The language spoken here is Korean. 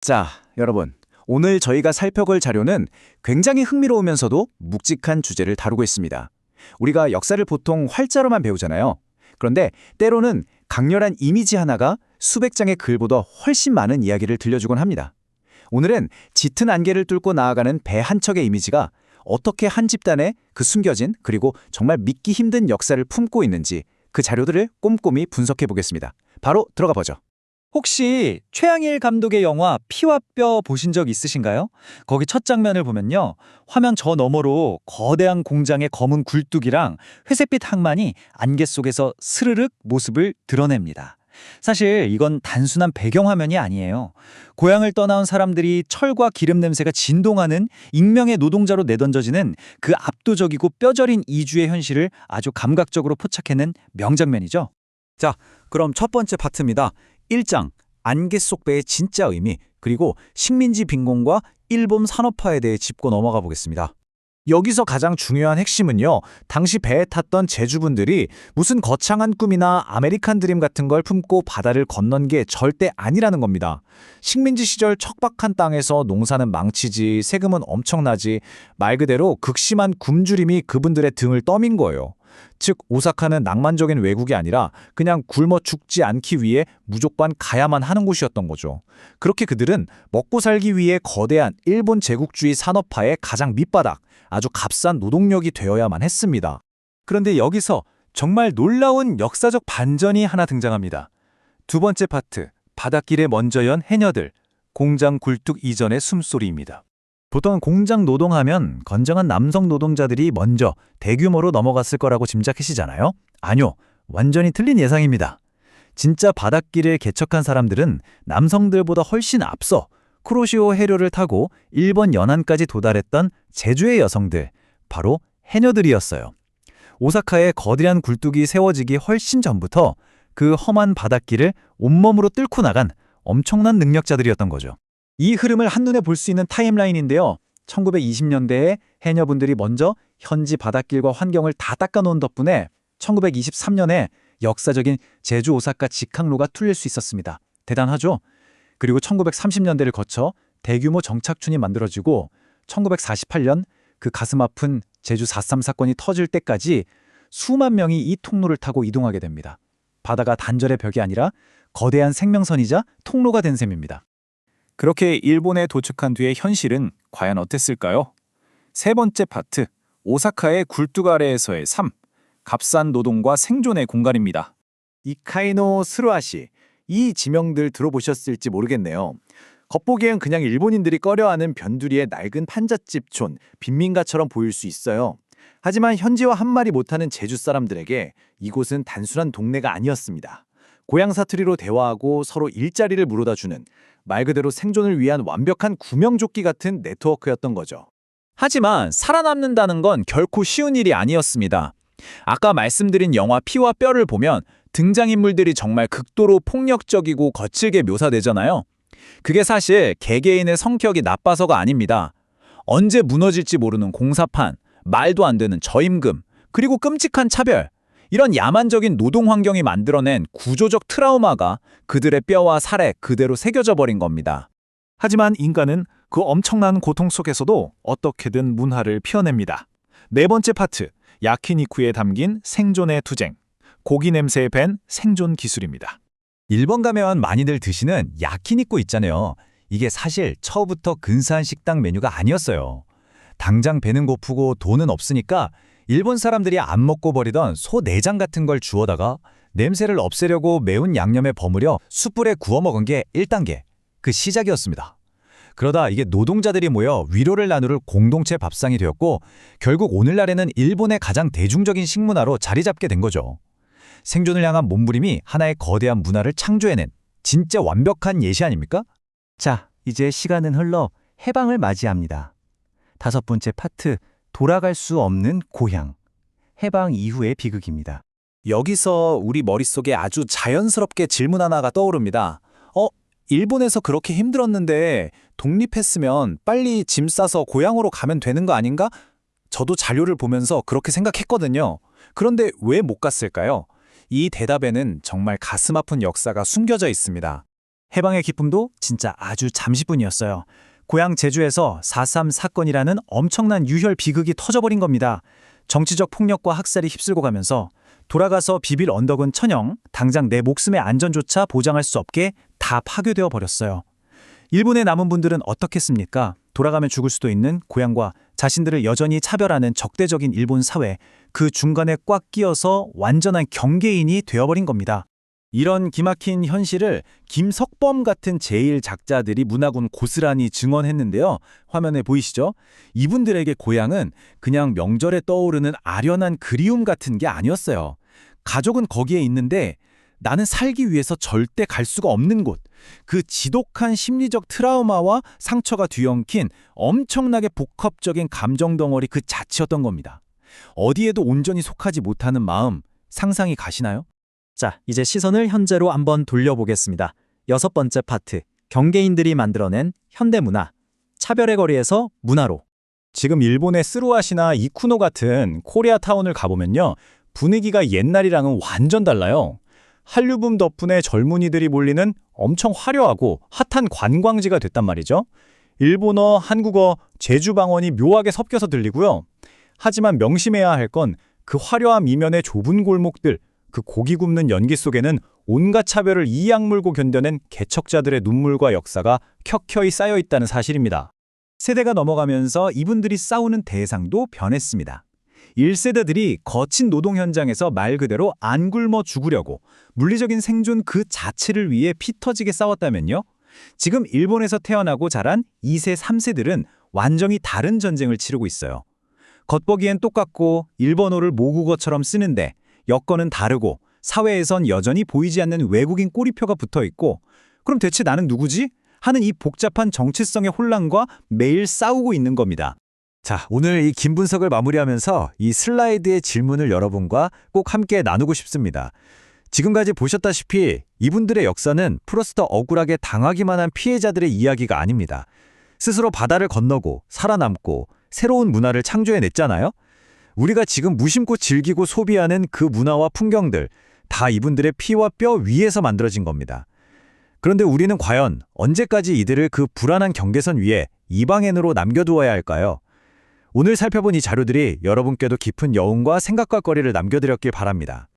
자, 여러분. 오늘 저희가 살펴볼 자료는 굉장히 흥미로우면서도 묵직한 주제를 다루고 있습니다. 우리가 역사를 보통 활자로만 배우잖아요. 그런데 때로는 강렬한 이미지 하나가 수백 장의 글보다 훨씬 많은 이야기를 들려주곤 합니다. 오늘은 짙은 안개를 뚫고 나아가는 배 한 척의 이미지가 어떻게 한 집단의 그 숨겨진 그리고 정말 믿기 힘든 역사를 품고 있는지 그 자료들을 꼼꼼히 분석해 보겠습니다. 바로 들어가 보죠. 혹시 최양일 감독의 영화 피와 뼈 보신 적 있으신가요? 거기 첫 장면을 보면요. 화면 저 너머로 거대한 공장의 검은 굴뚝이랑 회색빛 항만이 안개 속에서 스르륵 모습을 드러냅니다. 사실 이건 단순한 배경화면이 아니에요. 고향을 떠나온 사람들이 철과 기름 냄새가 진동하는 익명의 노동자로 내던져지는 그 압도적이고 뼈저린 이주의 현실을 아주 감각적으로 포착해낸 명장면이죠. 자, 그럼 첫 번째 파트입니다. 1장, 안개 속 배의 진짜 의미, 그리고 식민지 빈곤과 일본 산업화에 대해 짚고 넘어가 보겠습니다. 여기서 가장 중요한 핵심은요, 당시 배에 탔던 제주분들이 무슨 거창한 꿈이나 아메리칸 드림 같은 걸 품고 바다를 건넌 게 절대 아니라는 겁니다. 식민지 시절 척박한 땅에서 농사는 망치지, 세금은 엄청나지, 말 그대로 극심한 굶주림이 그분들의 등을 떠민 거예요. 즉, 오사카는 낭만적인 외국이 아니라 그냥 굶어 죽지 않기 위해 무조건 가야만 하는 곳이었던 거죠. 그렇게 그들은 먹고 살기 위해 거대한 일본 제국주의 산업화의 가장 밑바닥, 아주 값싼 노동력이 되어야만 했습니다. 그런데 여기서 정말 놀라운 역사적 반전이 하나 등장합니다. 두 번째 파트, 바닷길에 먼저 연 해녀들, 공장 굴뚝 이전의 숨소리입니다. 보통 공장 노동하면 건장한 남성 노동자들이 먼저 대규모로 넘어갔을 거라고 짐작하시잖아요? 아니요, 완전히 틀린 예상입니다. 진짜 바닷길에 개척한 사람들은 남성들보다 훨씬 앞서 쿠로시오 해료를 타고 일본 연안까지 도달했던 제주의 여성들, 바로 해녀들이었어요. 오사카에 거대한 굴뚝이 세워지기 훨씬 전부터 그 험한 바닷길을 온몸으로 뚫고 나간 엄청난 능력자들이었던 거죠. 이 흐름을 한눈에 볼 수 있는 타임라인인데요. 1920년대에 해녀분들이 먼저 현지 바닷길과 환경을 다 닦아놓은 덕분에 1923년에 역사적인 제주 오사카 직항로가 뚫릴 수 있었습니다. 대단하죠? 그리고 1930년대를 거쳐 대규모 정착촌이 만들어지고 1948년 그 가슴 아픈 제주 4.3 사건이 터질 때까지 수만 명이 이 통로를 타고 이동하게 됩니다. 바다가 단절의 벽이 아니라 거대한 생명선이자 통로가 된 셈입니다. 그렇게 일본에 도착한 뒤의 현실은 과연 어땠을까요? 세 번째 파트, 오사카의 굴뚝 아래에서의 삶, 값싼 노동과 생존의 공간입니다. 이카이노 스루아시, 이 지명들 들어보셨을지 모르겠네요. 겉보기엔 그냥 일본인들이 꺼려하는 변두리의 낡은 판잣집촌, 빈민가처럼 보일 수 있어요. 하지만 현지화 한 마리 못하는 제주 사람들에게 이곳은 단순한 동네가 아니었습니다. 고향 사투리로 대화하고 서로 일자리를 물어다주는 말 그대로 생존을 위한 완벽한 구명조끼 같은 네트워크였던 거죠. 하지만 살아남는다는 건 결코 쉬운 일이 아니었습니다. 아까 말씀드린 영화 피와 뼈를 보면 등장인물들이 정말 극도로 폭력적이고 거칠게 묘사되잖아요. 그게 사실 개개인의 성격이 나빠서가 아닙니다. 언제 무너질지 모르는 공사판, 말도 안 되는 저임금, 그리고 끔찍한 차별, 이런 야만적인 노동 환경이 만들어낸 구조적 트라우마가 그들의 뼈와 살에 그대로 새겨져 버린 겁니다. 하지만 인간은 그 엄청난 고통 속에서도 어떻게든 문화를 피워냅니다. 네 번째 파트, 야키니쿠에 담긴 생존의 투쟁, 고기 냄새에 밴 생존 기술입니다. 일본 가면 많이들 드시는 야키니쿠 있잖아요. 이게 사실 처음부터 근사한 식당 메뉴가 아니었어요. 당장 배는 고프고 돈은 없으니까 일본 사람들이 안 먹고 버리던 소 내장 같은 걸 주워다가 냄새를 없애려고 매운 양념에 버무려 숯불에 구워 먹은 게 1단계, 그 시작이었습니다. 그러다 이게 노동자들이 모여 위로를 나누는 공동체 밥상이 되었고 결국 오늘날에는 일본의 가장 대중적인 식문화로 자리 잡게 된 거죠. 생존을 향한 몸부림이 하나의 거대한 문화를 창조해낸 진짜 완벽한 예시 아닙니까? 자, 이제 시간은 흘러 해방을 맞이합니다. 다섯 번째 파트, 돌아갈 수 없는 고향. 해방 이후의 비극입니다. 여기서 우리 머릿속에 아주 자연스럽게 질문 하나가 떠오릅니다. 일본에서 그렇게 힘들었는데 독립했으면 빨리 짐 싸서 고향으로 가면 되는 거 아닌가? 저도 자료를 보면서 그렇게 생각했거든요. 그런데 왜 못 갔을까요? 이 대답에는 정말 가슴 아픈 역사가 숨겨져 있습니다. 해방의 기쁨도 진짜 아주 잠시뿐이었어요. 고향 제주에서 4.3 사건이라는 엄청난 유혈 비극이 터져버린 겁니다. 정치적 폭력과 학살이 휩쓸고 가면서 돌아가서 비빌 언덕은 천영, 당장 내 목숨의 안전조차 보장할 수 없게 다 파괴되어 버렸어요. 일본에 남은 분들은 어떻겠습니까? 돌아가면 죽을 수도 있는 고향과 자신들을 여전히 차별하는 적대적인 일본 사회, 그 중간에 꽉 끼어서 완전한 경계인이 되어버린 겁니다. 이런 기막힌 현실을 김석범 같은 제일 작자들이 문화군 고스란히 증언했는데요. 화면에 보이시죠? 이분들에게 고향은 그냥 명절에 떠오르는 아련한 그리움 같은 게 아니었어요. 가족은 거기에 있는데 나는 살기 위해서 절대 갈 수가 없는 곳. 그 지독한 심리적 트라우마와 상처가 뒤엉킨 엄청나게 복합적인 감정 덩어리 그 자체였던 겁니다. 어디에도 온전히 속하지 못하는 마음 상상이 가시나요? 자, 이제 시선을 현재로 한번 돌려보겠습니다. 6번째 파트, 경계인들이 만들어낸 현대문화, 차별의 거리에서 문화로. 지금 일본의 스루아시나 이쿠노 같은 코리아타운을 가보면요, 분위기가 옛날이랑은 완전 달라요. 한류붐 덕분에 젊은이들이 몰리는 엄청 화려하고 핫한 관광지가 됐단 말이죠. 일본어, 한국어, 제주 방언이 묘하게 섞여서 들리고요. 하지만 명심해야 할 건 그 화려함 이면의 좁은 골목들, 그 고기 굽는 연기 속에는 온갖 차별을 이악 물고 견뎌낸 개척자들의 눈물과 역사가 켜켜이 쌓여 있다는 사실입니다. 세대가 넘어가면서 이분들이 싸우는 대상도 변했습니다. 1세대들이 거친 노동 현장에서 말 그대로 안 굶어 죽으려고 물리적인 생존 그 자체를 위해 피 터지게 싸웠다면요. 지금 일본에서 태어나고 자란 2세, 3세들은 완전히 다른 전쟁을 치르고 있어요. 겉보기엔 똑같고 일본어를 모국어처럼 쓰는데 여건은 다르고 사회에선 여전히 보이지 않는 외국인 꼬리표가 붙어 있고, 그럼 대체 나는 누구지? 하는 이 복잡한 정체성의 혼란과 매일 싸우고 있는 겁니다. 자, 오늘 이 긴 분석을 마무리하면서 이 슬라이드의 질문을 여러분과 꼭 함께 나누고 싶습니다. 지금까지 보셨다시피 이분들의 역사는 프로스터 억울하게 당하기만 한 피해자들의 이야기가 아닙니다. 스스로 바다를 건너고 살아남고 새로운 문화를 창조해냈잖아요. 우리가 지금 무심코 즐기고 소비하는 그 문화와 풍경들, 다 이분들의 피와 뼈 위에서 만들어진 겁니다. 그런데 우리는 과연 언제까지 이들을 그 불안한 경계선 위에 이방인으로 남겨두어야 할까요? 오늘 살펴본 이 자료들이 여러분께도 깊은 여운과 생각과 거리를 남겨드렸길 바랍니다.